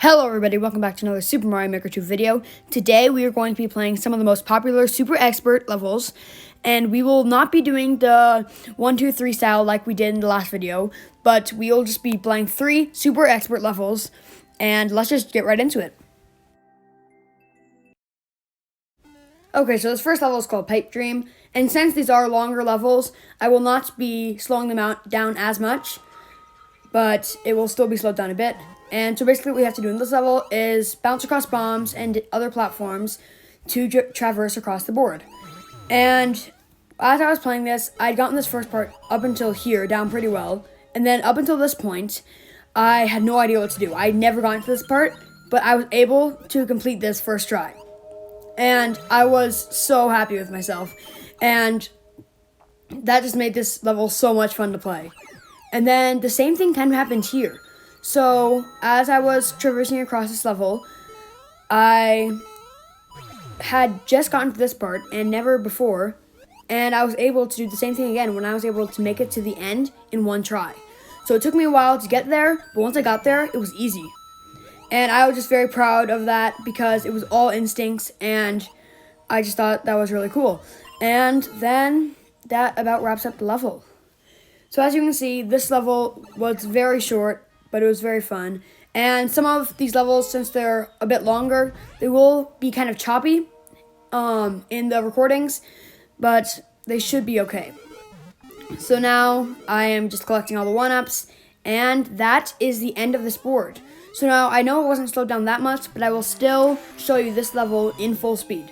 Hello everybody, welcome back to another Super Mario Maker 2 video. Today we are going to be playing some of the most popular Super Expert levels, and we will not be doing the 1, 2, 3 style like we did in the last video, but we will just be playing 3 Super Expert levels, and let's just get right into it. Okay, so this first level is called Pipe Dream, and since these are longer levels, I will not be slowing them down as much, but it will still be slowed down a bit. And so basically what we have to do in this level is bounce across bombs and other platforms to traverse across the board. And as I was playing this, I'd gotten this first part up until here down pretty well. And then up until this point, I had no idea what to do. I'd never gotten to this part, but I was able to complete this first try. And I was so happy with myself. And that just made this level so much fun to play. And then the same thing kind of happened here. So, as I was traversing across this level, I had just gotten to this part and never before, and I was able to do the same thing again when I was able to make it to the end in one try. So it took me a while to get there, but once I got there, it was easy. And I was just very proud of that because it was all instincts, and I just thought that was really cool. And then that about wraps up the level. So as you can see, this level was very short, but it was very fun. And some of these levels, since they're a bit longer, they will be kind of choppy in the recordings, but they should be okay. So now I am just collecting all the 1-ups, and that is the end of this board. So now I know it wasn't slowed down that much, but I will still show you this level in full speed.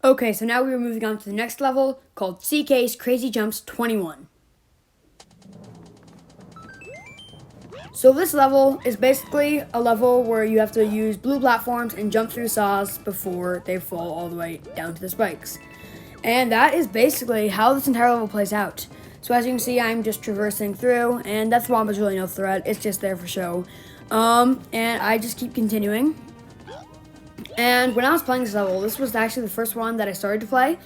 Okay, so now we are moving on to the next level called CK's Crazy Jumps 21. So this level is basically a level where you have to use blue platforms and jump through saws before they fall all the way down to the spikes. And that is basically how this entire level plays out. So as you can see, I'm just traversing through, and Death Bomb is really no threat, it's just there for show. And I just keep continuing. And when I was playing this level, this was actually the first one that I started to play,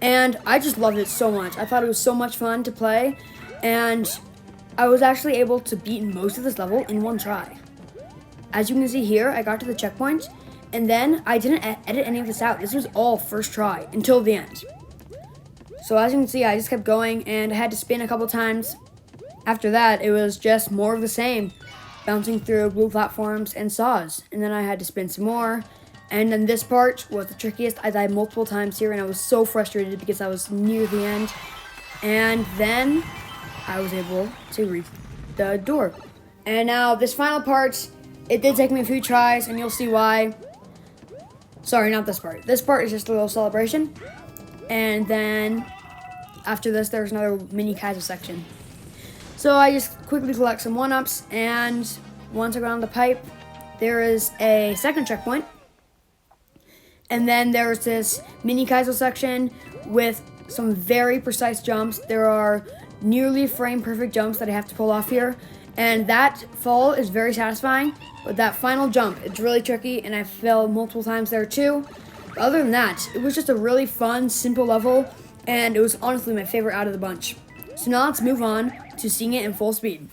and I just loved it so much. I thought it was so much fun to play, and I was actually able to beat most of this level in one try. As you can see here, I got to the checkpoint, and then I didn't edit any of this out. This was all first try until the end. So as you can see, I just kept going, and I had to spin a couple times. After that, it was just more of the same, bouncing through blue platforms and saws, and then I had to spin some more. And then this part was the trickiest. I died multiple times here, and I was so frustrated because I was near the end. And then I was able to reach the door. And now this final part, it did take me a few tries, and you'll see why. Sorry, not this part. This part is just a little celebration. And then after this, there's another mini Kaizo section. So I just quickly collect some 1-ups, and once I go down the pipe, there is a second checkpoint. And then there's this mini Kaizo section with some very precise jumps. There are nearly frame perfect jumps that I have to pull off here. And that fall is very satisfying, but that final jump, it's really tricky, and I fell multiple times there too. But other than that, it was just a really fun, simple level and it was honestly my favorite out of the bunch. So now let's move on to seeing it in full speed.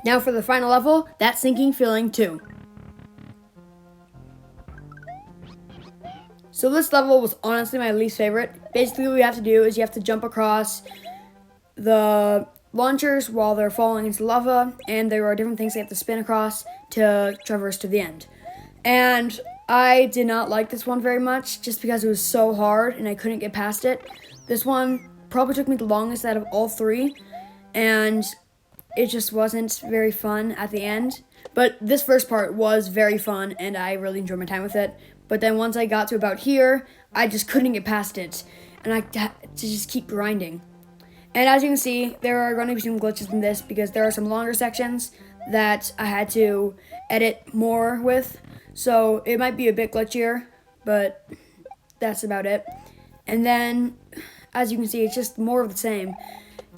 Now for the final level, that sinking feeling 2. So this level was honestly my least favorite. Basically what you have to do is you have to jump across the launchers while they're falling into lava, and there are different things you have to spin across to traverse to the end. And I did not like this one very much just because it was so hard and I couldn't get past it. This one probably took me the longest out of all 3, and it just wasn't very fun at the end. But this first part was very fun and I really enjoyed my time with it. But then once I got to about here, I just couldn't get past it, and I had to just keep grinding. And as you can see, there are going to be some glitches in this because there are some longer sections that I had to edit more with. So it might be a bit glitchier, but that's about it. And then, as you can see, it's just more of the same.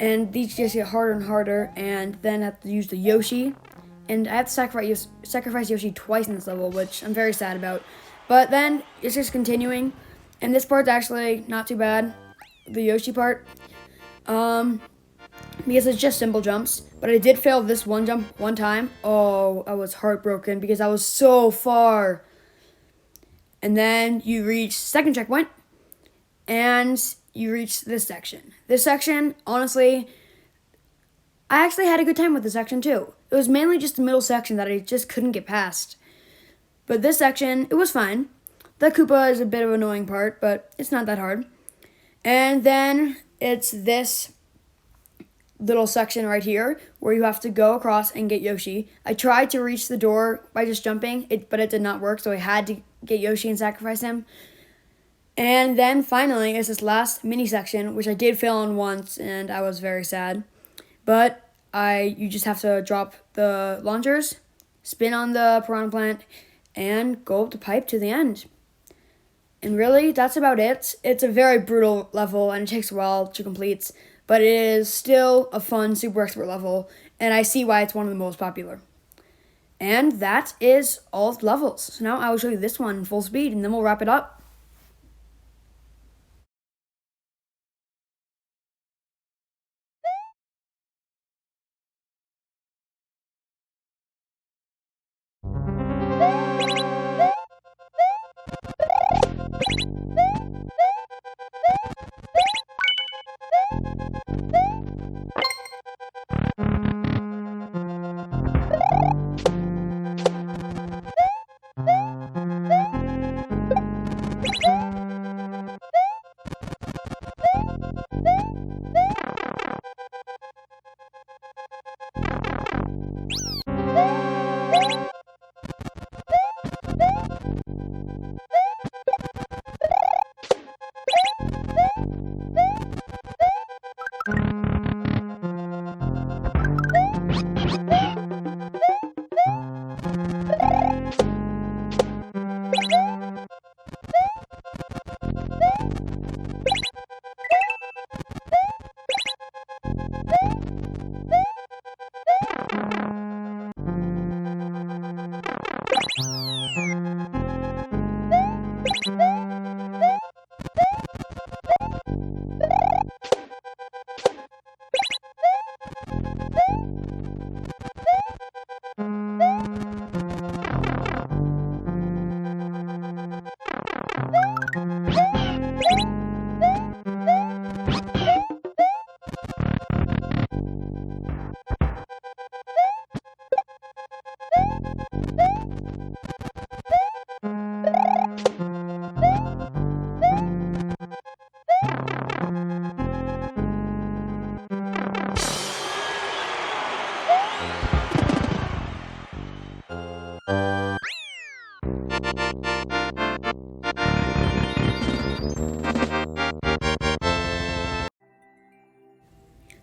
And these just get harder and harder, and then I have to use the Yoshi. And I have to sacrifice Yoshi twice in this level, which I'm very sad about. But then, it's just continuing. And this part's actually not too bad, the Yoshi part. Because it's just simple jumps. But I did fail this one jump one time. Oh, I was heartbroken because I was so far. And then you reach second checkpoint, and you reach this section. This section, honestly, I actually had a good time with this section too. It was mainly just the middle section that I just couldn't get past. But this section, it was fine. The Koopa is a bit of an annoying part, but it's not that hard. And then it's this little section right here where you have to go across and get Yoshi. I tried to reach the door by just jumping, but it did not work, so I had to get Yoshi and sacrifice him. And then finally is this last mini section, which I did fail on once, and I was very sad. But you just have to drop the launchers, spin on the piranha plant, and go up the pipe to the end. And really, that's about it. It's a very brutal level, and it takes a while to complete, but it is still a fun Super Expert level, and I see why it's one of the most popular. And that is all of the levels. So now I will show you this one in full speed, and then we'll wrap it up.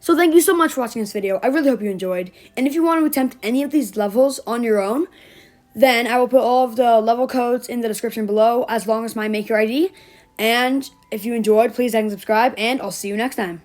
So thank you so much for watching this video. I really hope you enjoyed. And if you want to attempt any of these levels on your own, then I will put all of the level codes in the description below, as long as my Maker ID. And if you enjoyed, please like and subscribe, and I'll see you next time.